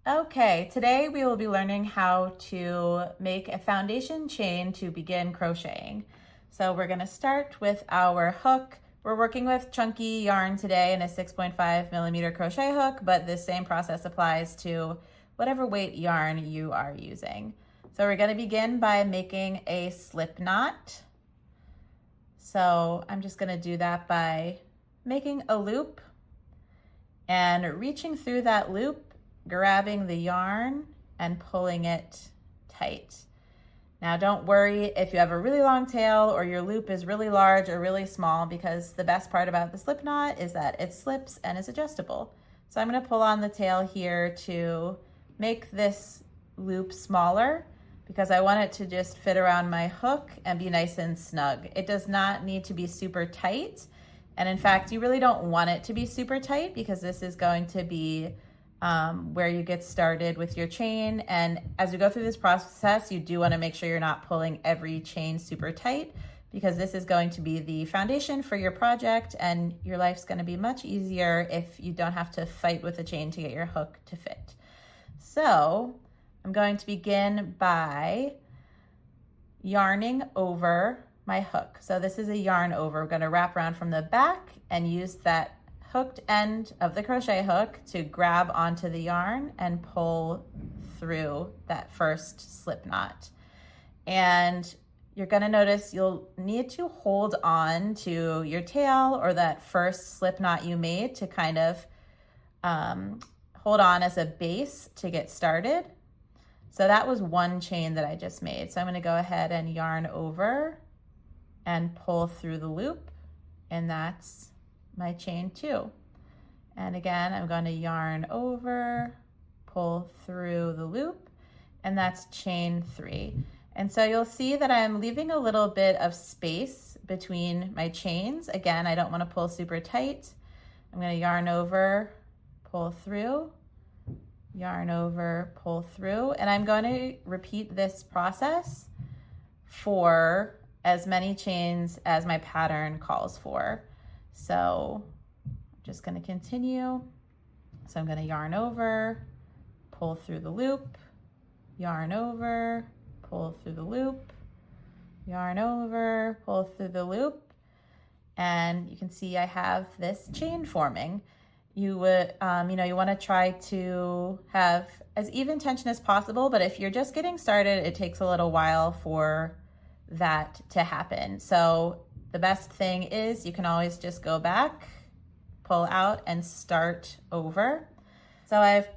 Okay, today we will be learning how to make a foundation chain to begin crocheting. So we're going to start with our hook. We're working with chunky yarn today in a 6.5 millimeter crochet hook, but this same process applies to whatever weight yarn you are using. So we're going to begin by making a slip knot. So I'm just going to do that by making a loop and reaching through that loop, grabbing the yarn and pulling it tight. Now don't worry if you have a really long tail or your loop is really large or really small, because the best part about the slip knot is that it slips and is adjustable. So I'm going to pull on the tail here to make this loop smaller because I want it to just fit around my hook and be nice and snug. It does not need to be super tight. And in fact, you really don't want it to be super tight because this is going to be where you get started with your chain. And as you go through this process, you do want to make sure you're not pulling every chain super tight, because this is going to be the foundation for your project, and your life's going to be much easier if you don't have to fight with the chain to get your hook to fit. So I'm going to begin by yarning over my hook. So this is a yarn over. We're going to wrap around from the back and use that hooked end of the crochet hook to grab onto the yarn and pull through that first slip knot. And you're going to notice you'll need to hold on to your tail or that first slip knot you made to kind of hold on as a base to get started. So that was one chain that I just made. So I'm going to go ahead and yarn over and pull through the loop, and that's my chain 2. And again, I'm going to yarn over, pull through the loop, and that's chain 3. And so you'll see that I'm leaving a little bit of space between my chains. Again, I don't want to pull super tight. I'm going to yarn over, pull through, yarn over, pull through, and I'm going to repeat this process for as many chains as my pattern calls for. So I'm just going to continue. So I'm going to yarn over, pull through the loop, yarn over, pull through the loop, yarn over, pull through the loop, and you can see I have this chain forming. You would, you want to try to have as even tension as possible, but if you're just getting started, it takes a little while for that to happen. So the best thing is you can always just go back, pull out, and start over. So I've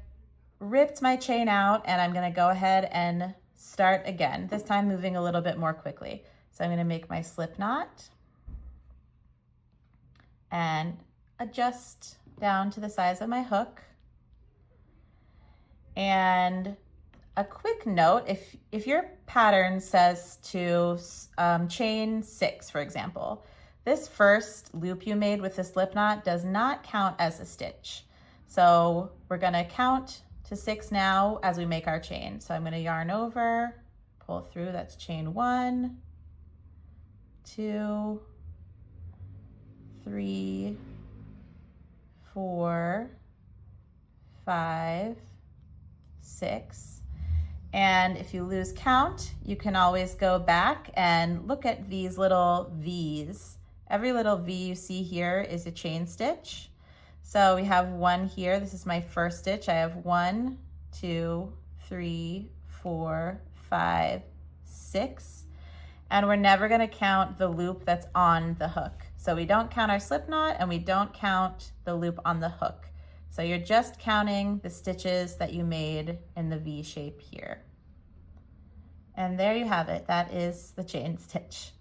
ripped my chain out, and I'm going to go ahead and start again, this time moving a little bit more quickly. So I'm going to make my slip knot and adjust down to the size of my hook. And a quick note, if your pattern says to chain 6, for example, this first loop you made with the slip knot does not count as a stitch. So we're going to count to 6 now as we make our chain. So I'm going to yarn over, pull through, that's chain 1, 2, 3, 4, 5, 6. And if you lose count, you can always go back and look at these little V's. Every little V you see here is a chain stitch. So we have 1 here. This is my first stitch. I have 1, 2, 3, 4, 5, 6. And we're never going to count the loop that's on the hook. So we don't count our slip knot and we don't count the loop on the hook. So you're just counting the stitches that you made in the V shape here. And there you have it. That is the chain stitch.